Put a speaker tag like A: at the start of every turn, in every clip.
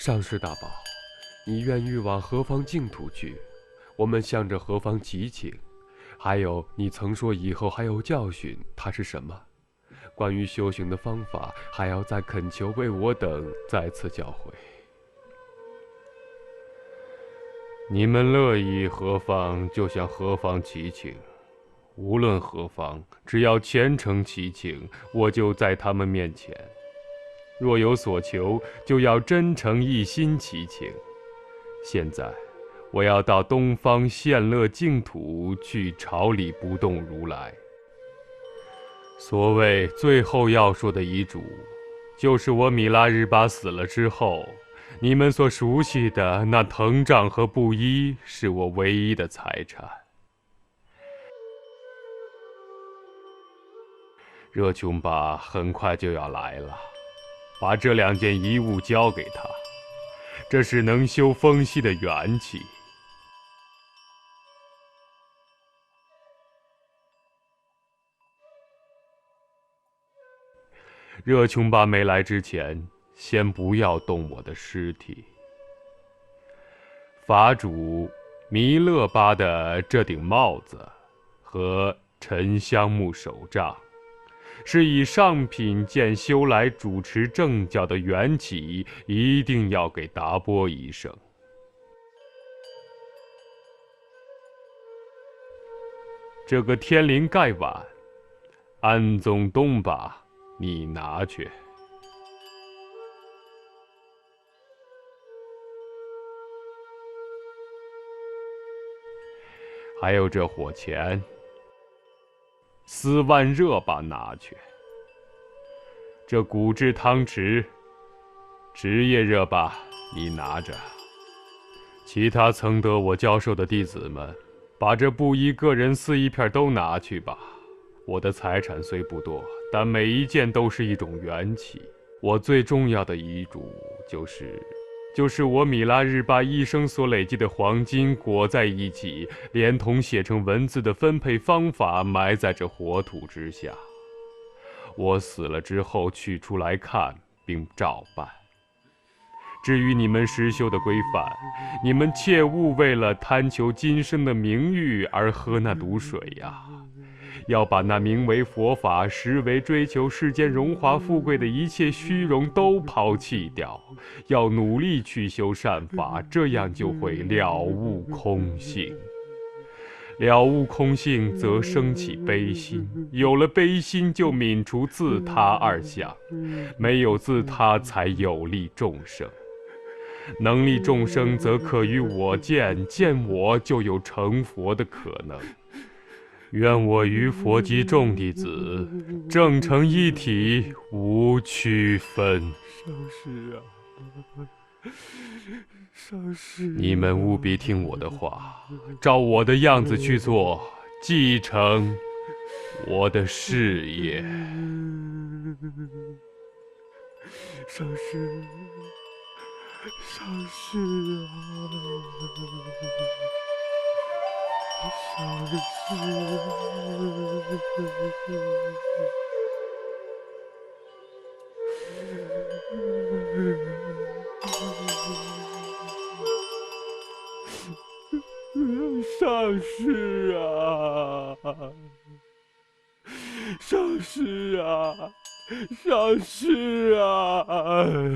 A: 上师大宝，你愿欲往何方净土去？我们向着何方祈请？还有，你曾说以后还有教训，它是什么？关于修行的方法，还要再恳求为我等再次教诲。
B: 你们乐意何方就向何方祈请，无论何方，只要虔诚祈请，我就在他们面前。若有所求，就要真诚一心祈请。现在，我要到东方献乐净土去朝礼不动如来。所谓最后要说的遗嘱，就是我米拉日巴死了之后，你们所熟悉的那藤杖和布衣，是我唯一的财产。热琼巴很快就要来了，把这2件遗物交给他，这是能修风息的元气。热琼巴没来之前，先不要动我的尸体。法主弥勒巴的这顶帽子和沉香木手杖，是以上品见修来主持正教的缘起，一定要给达波医生。这个天灵盖碗，安宗东巴，你拿去。还有这火钱，4万热巴拿去。这骨制汤匙，职业热巴你拿着。其他曾得我教授的弟子们，把这布衣个人撕一片都拿去吧。我的财产虽不多，但每一件都是一种缘起。我最重要的遗嘱就是我米拉日巴一生所累积的黄金裹在一起，连同写成文字的分配方法埋在这火土之下。我死了之后取出来看，并照办。至于你们实修的规范，你们切勿为了贪求今生的名誉而喝那毒水呀！要把那名为佛法，实为追求世间荣华富贵的一切虚荣都抛弃掉，要努力去修善法，这样就会了悟空性。了悟空性，则生起悲心，有了悲心，就泯除自他2相，没有自他，才有利众生。能利众生，则可与我见，见我就有成佛的可能。愿我与佛及众弟子正成一体，无区分。
A: 上师啊，上师啊，
B: 你们务必听我的话，照我的样子去做，继承我的事业。
A: 上师，上师啊，上师上师啊，上师啊，上师啊！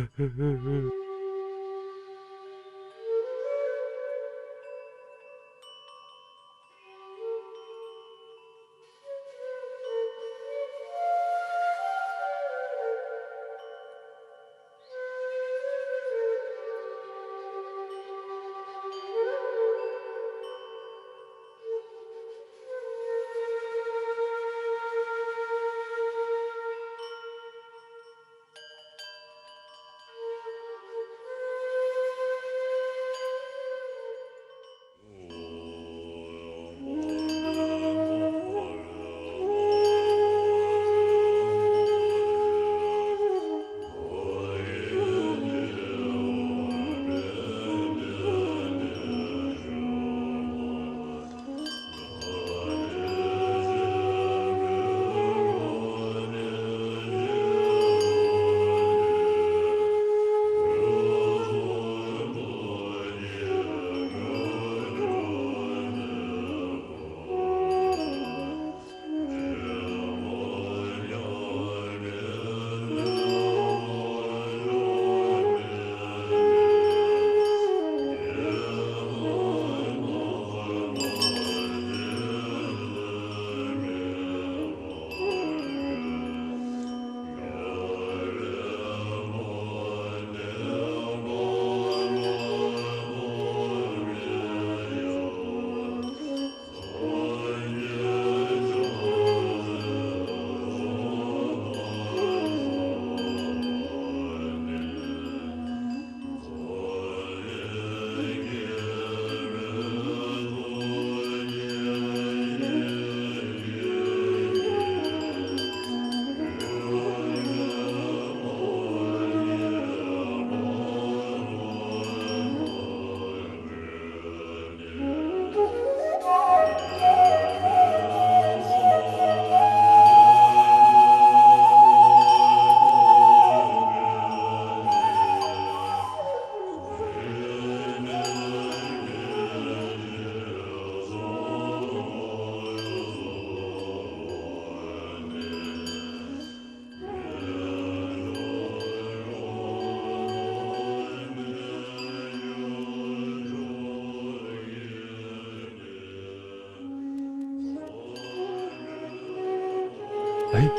A: 哎，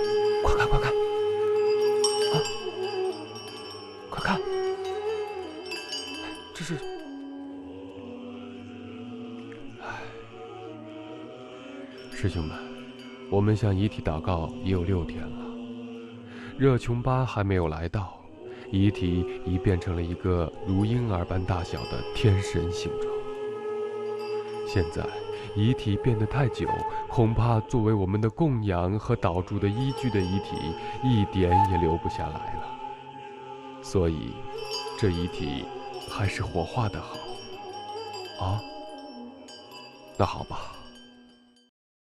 A: 快看快看！啊，快看！这是……哎，师兄们，我们向遗体祷告也有6天了，热琼巴还没有来到，遗体已变成了一个如婴儿般大小的天神形状。现在遗体变得太久，恐怕作为我们的供养和祷祝的依据的遗体一点也留不下来了。所以，这遗体还是火化的好。啊，那好吧。